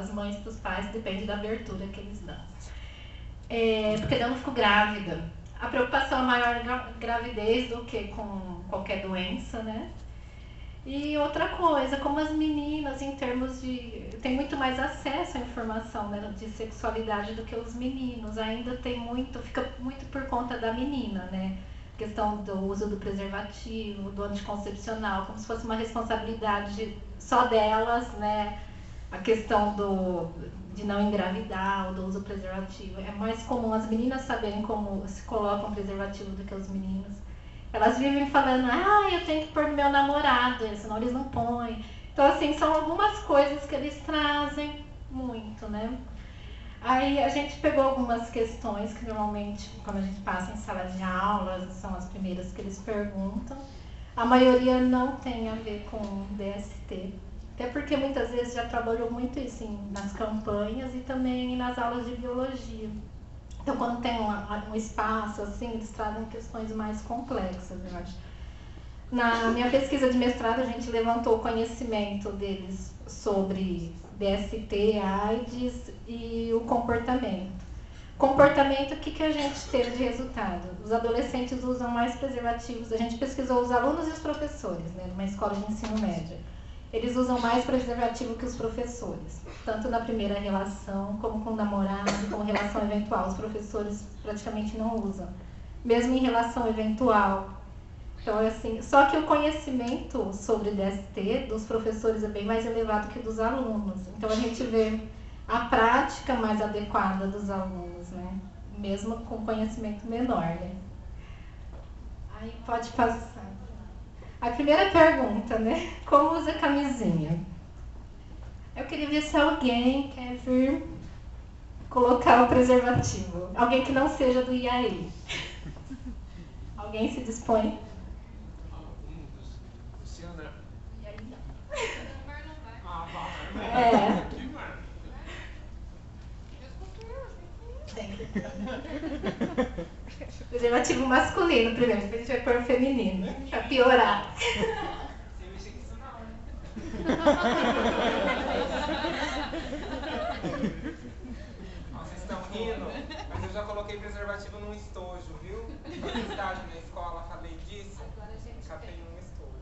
as mães para os pais, depende da abertura que eles dão. Porque eu não fico grávida. A preocupação é maior na gravidez do que com qualquer doença, né? E outra coisa, como as meninas, em termos de... tem muito mais acesso à informação, né, de sexualidade do que os meninos. Ainda tem muito, fica muito por conta da menina, né? A questão do uso do preservativo, do anticoncepcional, como se fosse uma responsabilidade só delas, né? A questão de não engravidar, ou do uso do preservativo. É mais comum as meninas saberem como se colocam preservativo do que os meninos. Elas vivem falando, eu tenho que pôr meu namorado, senão eles não põem. Então, assim, são algumas coisas que eles trazem muito, né? Aí a gente pegou algumas questões que normalmente, quando a gente passa em sala de aula, são as primeiras que eles perguntam. A maioria não tem a ver com DST. Até porque muitas vezes já trabalhou muito isso nas campanhas e também nas aulas de biologia. Então, quando tem um espaço assim, eles trazem questões mais complexas, eu acho. Na minha pesquisa de mestrado, a gente levantou o conhecimento deles sobre DST, AIDS e o comportamento. Comportamento, o que a gente teve de resultado? Os adolescentes usam mais preservativos. A gente pesquisou os alunos e os professores, né, numa escola de ensino médio. Eles usam mais preservativo que os professores, tanto na primeira relação, como com o namorado, como relação eventual. Os professores praticamente não usam, mesmo em relação eventual. Então, assim, só que o conhecimento sobre DST dos professores é bem mais elevado que dos alunos. Então, a gente vê a prática mais adequada dos alunos, né? Mesmo com conhecimento menor, né? Aí pode passar. A primeira pergunta, né? Como usa camisinha? Eu queria ver se alguém quer vir colocar o preservativo. Alguém que não seja do IAE. Alguém se dispõe? Luciana. E aí não. Mar não vai. Preservativo masculino primeiro, depois a gente vai pôr o feminino, pra piorar. Sem mexer com isso não, né? Vocês estão rindo, mas eu já coloquei preservativo num estojo, viu? No estágio na escola, falei disso. Agora a gente Catei um estojo.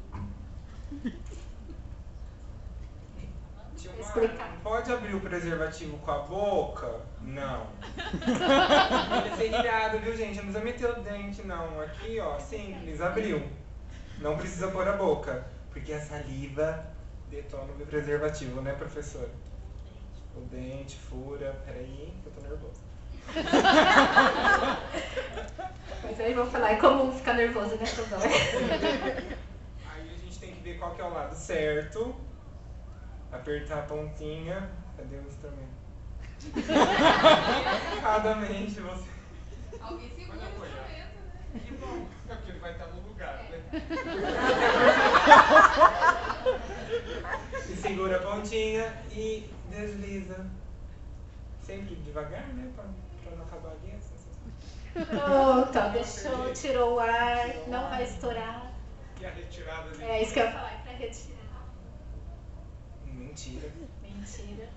Não pode abrir o preservativo com a boca? Não. Ele é serrilhado, viu, gente? Não precisa meter o dente, não. Aqui, ó, simples, abriu. Não precisa pôr a boca, porque a saliva detona o preservativo, né, professora? O dente fura. Peraí, que eu tô nervoso. Mas aí vou falar, é comum ficar nervoso nessas horas. Aí a gente tem que ver qual que é o lado certo. Apertar a pontinha. Cadê o instrumento? Erradamente você. Alguém segura o instrumento, né? Que bom. É porque ele vai estar no lugar, né? E segura a pontinha e desliza. Sempre devagar, né? Pra não acabar ali a sensação. Pronto, deixou, tirou o ar, não vai estourar. E a retirada ali? É isso que eu ia falar, é pra retirar. Mentira. Mentira.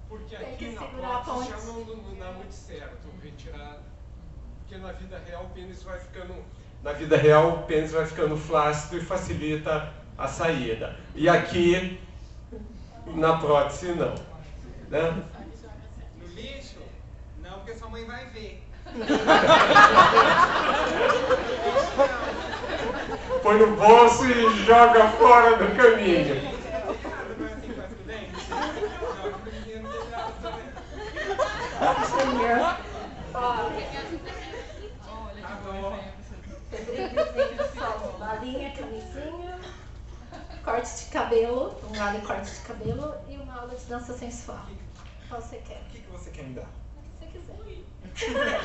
Porque Tem aqui que na segurar a prótese já ponte. não dá muito certo retirar. Porque na vida real o pênis vai ficando. Na vida real o pênis vai ficando flácido e facilita a saída. E aqui na prótese não. Né? No lixo? Não, porque sua mãe vai ver. Põe no bolso e joga fora do caminho. Não é assim que faz com o dente? Não, porque não tem nada também. Tá bom. Balinha, camisinha, corte de cabelo, um aula de corte de cabelo e uma aula de dança sensual. Qual você quer? O que você quer me dar? O que você quiser.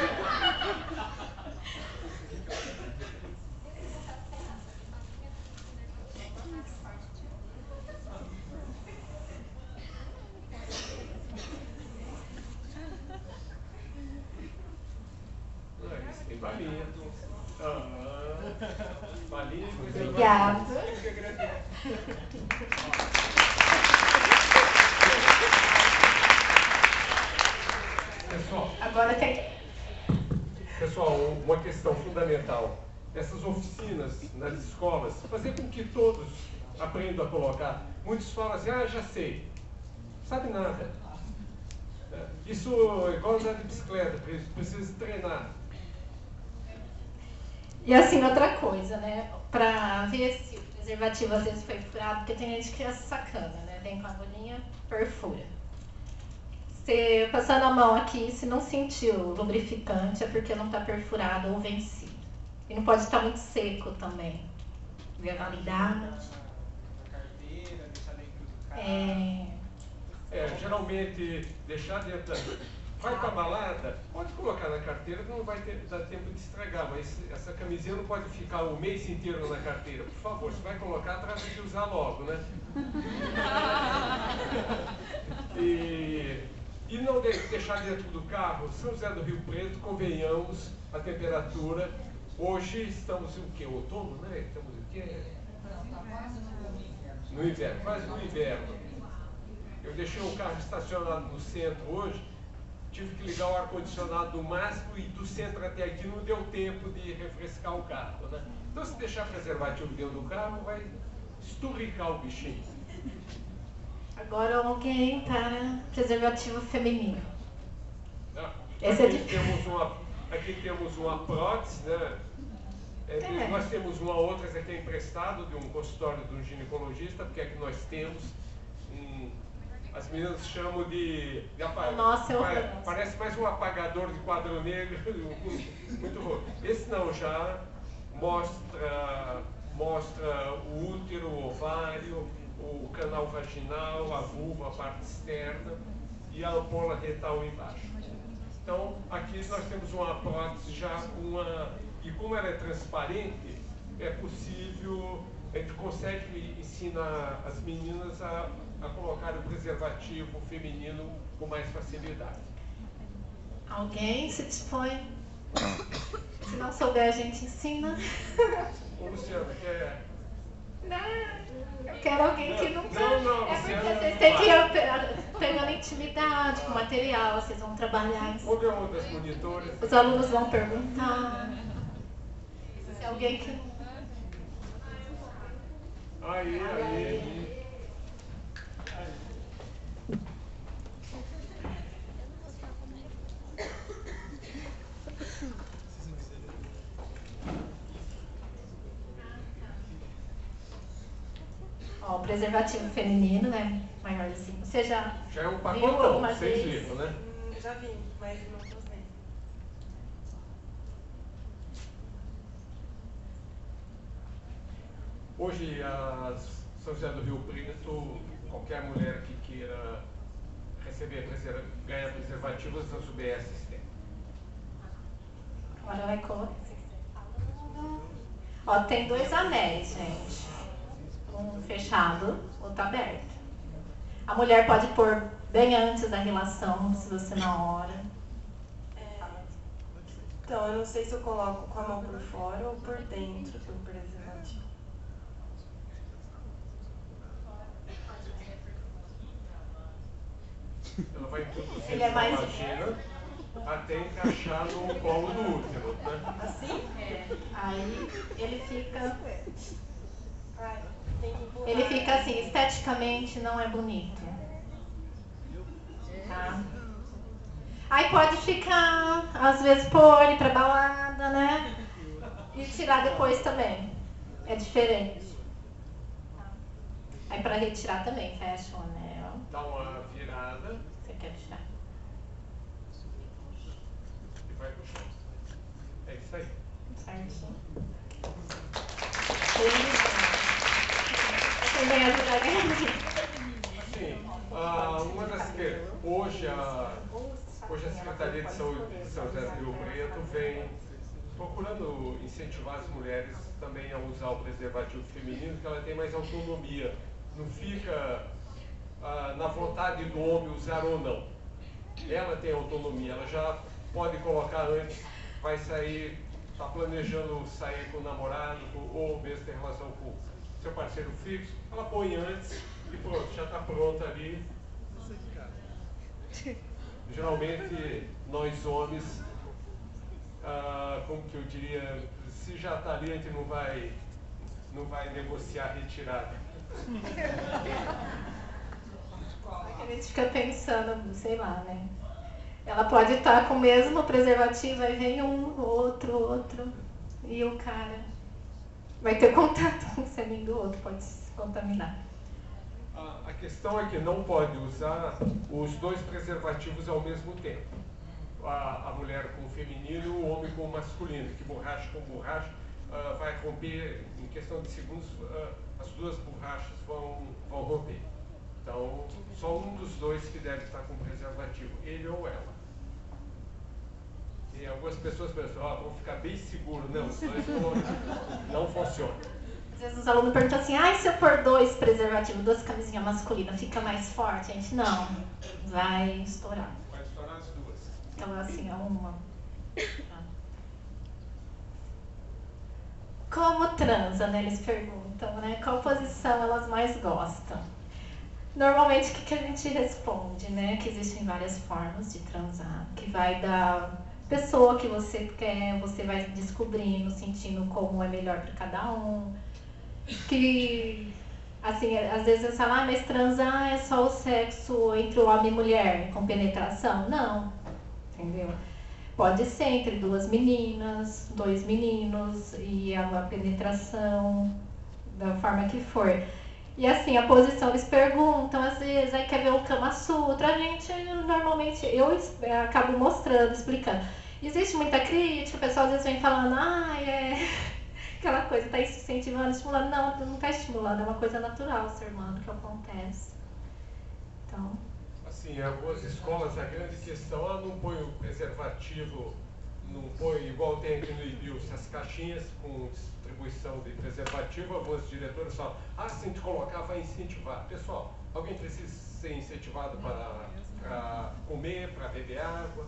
Tem balinha. Balinha. Obrigada. Eu que agradeço. Agora tem... Pessoal, uma questão fundamental. Essas oficinas nas escolas, fazer com que todos aprendam a colocar. Muitos falam assim, já sei. Sabe nada. Isso é igual andar de bicicleta, precisa treinar. E assim, outra coisa, né? Pra ver se o preservativo às vezes foi furado, porque tem gente que é sacana, né? Vem com a agulhinha, perfura. Você passando a mão aqui, se não sentiu lubrificante, é porque não está perfurado ou vencido. E não pode estar muito seco também. Ver a validade. Na carteira, deixar dentro do carro. Geralmente, deixar dentro da... Vai pra balada, pode colocar na carteira, não vai dar tempo de estragar, mas essa camisinha não pode ficar o mês inteiro na carteira. Por favor, você vai colocar, trata de usar logo, né? E não deixar dentro do carro. São José do Rio Preto, convenhamos, a temperatura. Hoje estamos em o quê? Outono, né? Estamos em o quê? No inverno, quase no inverno. Eu deixei o carro estacionado no centro hoje, tive que ligar o ar-condicionado do máximo e do centro até aqui não deu tempo de refrescar o carro, né? Então, se deixar preservativo dentro do carro, vai esturricar o bichinho. Agora alguém para preservativo feminino. Aqui temos uma prótese, né? Nós temos uma outra, essa aqui é emprestado de um consultório de um ginecologista, porque é que nós temos as meninas chamam de Nossa, parece mais um apagador de quadro negro, muito bom. Esse não, já mostra o útero, o ovário, o canal vaginal, a vulva, a parte externa e a ampola retal embaixo. Então, aqui nós temos uma prótese já com e como ela é transparente, é possível, a gente consegue ensinar as meninas a colocar o preservativo feminino com mais facilidade. Alguém se dispõe? Se não souber, a gente ensina. Ô, Luciana, quer... Não, eu quero alguém que nunca... Não, é porque Luciana, vocês têm que ir pegando intimidade com o material, vocês vão trabalhar. Onde é uma das monitoras? Os alunos vão perguntar. Se alguém que... Aí. Ó, o preservativo feminino, né? Maiorzinho. Você já é um viu pacotão, alguma vocês vez? viram, né? Já vi, mas não usei. Hoje, a São José do Rio Preto, qualquer mulher que queira ganhar preservativos, as UBS têm. Agora vai colocar. Ó, tem 2 anéis, gente. Um fechado, outro aberto. A mulher pode pôr bem antes da relação, se você na hora. Então, eu não sei se eu coloco com a mão por fora ou por dentro do preservativo. Ela vai introduzir Ele é mais- na vagina até encaixar no colo do útero, né? Assim? Aí ele fica... Ai, tem que empurrar. Ele fica assim, esteticamente não é bonito. Tá? Aí pode ficar, às vezes pôr ele pra balada, né? E tirar depois também. É diferente. Tá? Aí pra retirar também, fecha o anel. Dá uma virada Você quer tirar? e vai pro chão. É isso aí. Certinho. Também ajudar a ganhar. Sim, uma das que hoje a Secretaria de Saúde de São José do Rio Preto vem procurando incentivar as mulheres também a usar o preservativo feminino, que ela tem mais autonomia, não fica na vontade do homem usar ou não. Ela tem autonomia, ela já pode colocar antes, vai sair, está planejando sair com o namorado ou mesmo ter relação com seu parceiro fixo, ela põe antes e pronto, já está pronta ali. geralmente nós homens, como que eu diria, se já está ali, a gente não vai negociar retirada. A gente fica pensando, sei lá, né? Ela pode estar com o mesmo preservativo, aí vem um, outro, e o cara vai ter contato com o sêmen do outro, pode se contaminar. A questão é que não pode usar os dois preservativos ao mesmo tempo. A mulher com o feminino e o homem com o masculino, que borracha com borracha vai romper, em questão de segundos, as duas borrachas vão romper. Então, só um dos dois que deve estar com preservativo, ele ou ela. E algumas pessoas pensam, vão ficar bem seguros. Não, os dois não funcionam. Às vezes os alunos perguntam assim, se eu pôr 2 preservativos, 2 camisinhas masculinas, fica mais forte? A gente, não, vai estourar. Vai estourar as duas. Então, assim, é uma. Como transa, né? Eles perguntam, né? Qual posição elas mais gostam? Normalmente, o que a gente responde, né? Que existem várias formas de transar, que vai da pessoa que você quer, você vai descobrindo, sentindo como é melhor para cada um. Que, assim, às vezes você fala, mas transar é só o sexo entre o homem e mulher, com penetração? Não, entendeu? Pode ser entre 2 meninas, 2 meninos, e a penetração, da forma que for. E assim, a posição, eles perguntam, às vezes, aí quer ver o Kama Sutra, a gente, normalmente, eu acabo mostrando, explicando. Existe muita crítica, o pessoal às vezes vem falando, aquela coisa, está incentivando, estimulando. Não está estimulando, é uma coisa natural, ser humano, que acontece. Então... Assim, em algumas escolas, a grande questão, não põe o preservativo, não põe, igual tem aqui no IBIL, essas caixinhas com distribuição de preservativo, alguns diretores falam, se a gente colocar, vai incentivar. Pessoal, alguém precisa ser incentivado para comer, para beber água?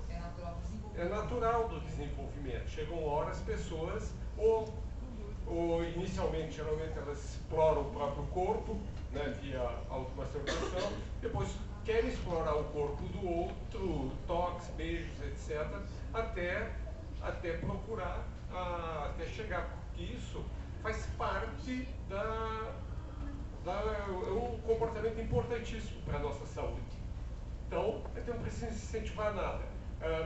É natural do desenvolvimento. Chegam uma hora as pessoas, ou inicialmente, geralmente elas exploram o próprio corpo, né, via automasturbação, depois querem explorar o corpo do outro, toques, beijos, etc., até procurar, até chegar, porque isso faz parte é um comportamento importantíssimo para a nossa saúde. Então, a gente não precisa incentivar nada.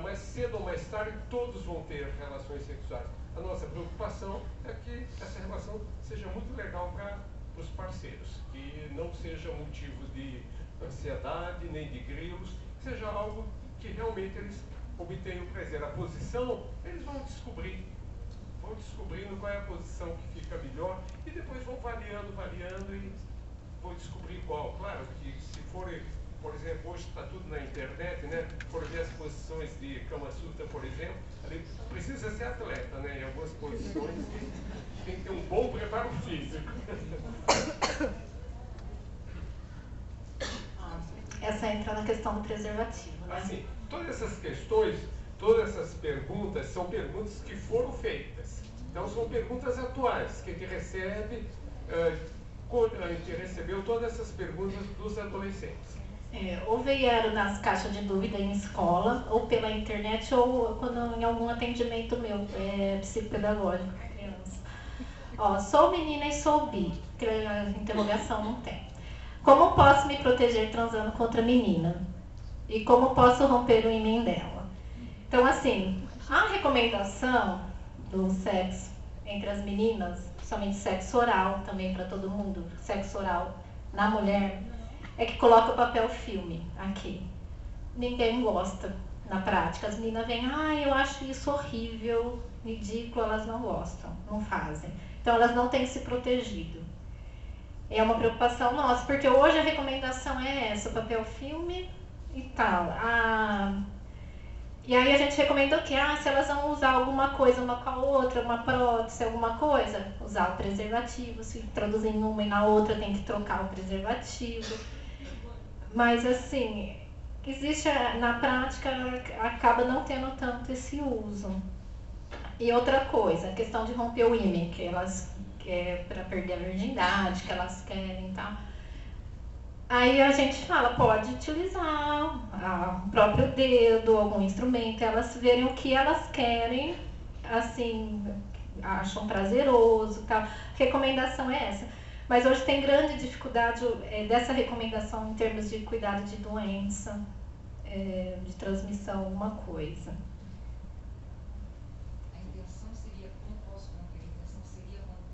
Mais cedo ou mais tarde, todos vão ter relações sexuais. A nossa preocupação é que essa relação seja muito legal para os parceiros, que não seja motivo de ansiedade, nem de grilos, seja algo que realmente eles obtenham prazer. A posição, eles vão descobrindo qual é a posição que fica melhor e depois vão variando e vão descobrir qual. Claro que se for, por exemplo, hoje está tudo na internet, né? For ver as posições de Kama Sutra, por exemplo, ali precisa ser atleta, né? Em algumas posições tem que ter um bom preparo físico. Essa entra na questão do preservativo, né? Assim, todas essas questões, todas essas perguntas são perguntas que foram feitas. Então são perguntas atuais, que a gente recebe, a gente recebeu todas essas perguntas dos adolescentes. Ou vieram nas caixas de dúvida em escola, ou pela internet, ou quando, em algum atendimento meu, psicopedagógico, criança. Sou menina e sou bi, interrogação não tem. Como posso me proteger transando contra menina? E como posso romper o ímã dela? Então, assim, a recomendação do sexo entre as meninas, principalmente sexo oral, também para todo mundo, sexo oral na mulher, é que coloca o papel filme aqui. Ninguém gosta na prática. As meninas vêm, eu acho isso horrível, ridículo, elas não gostam, não fazem. Então, elas não têm se protegido. É uma preocupação nossa, porque hoje a recomendação é essa, papel filme e tal. E aí a gente recomenda o quê? Se elas vão usar alguma coisa uma com a outra, uma prótese, alguma coisa, usar o preservativo. Se introduzir em uma e na outra, tem que trocar o preservativo. Mas assim, existe na prática, acaba não tendo tanto esse uso. E outra coisa, a questão de romper o ímã, que elas para perder a virgindade, que elas querem, tá? Aí a gente fala, pode utilizar o próprio dedo, algum instrumento, elas verem o que elas querem, assim, acham prazeroso e tal. Recomendação é essa. Mas hoje tem grande dificuldade dessa recomendação em termos de cuidado de doença, de transmissão, alguma coisa.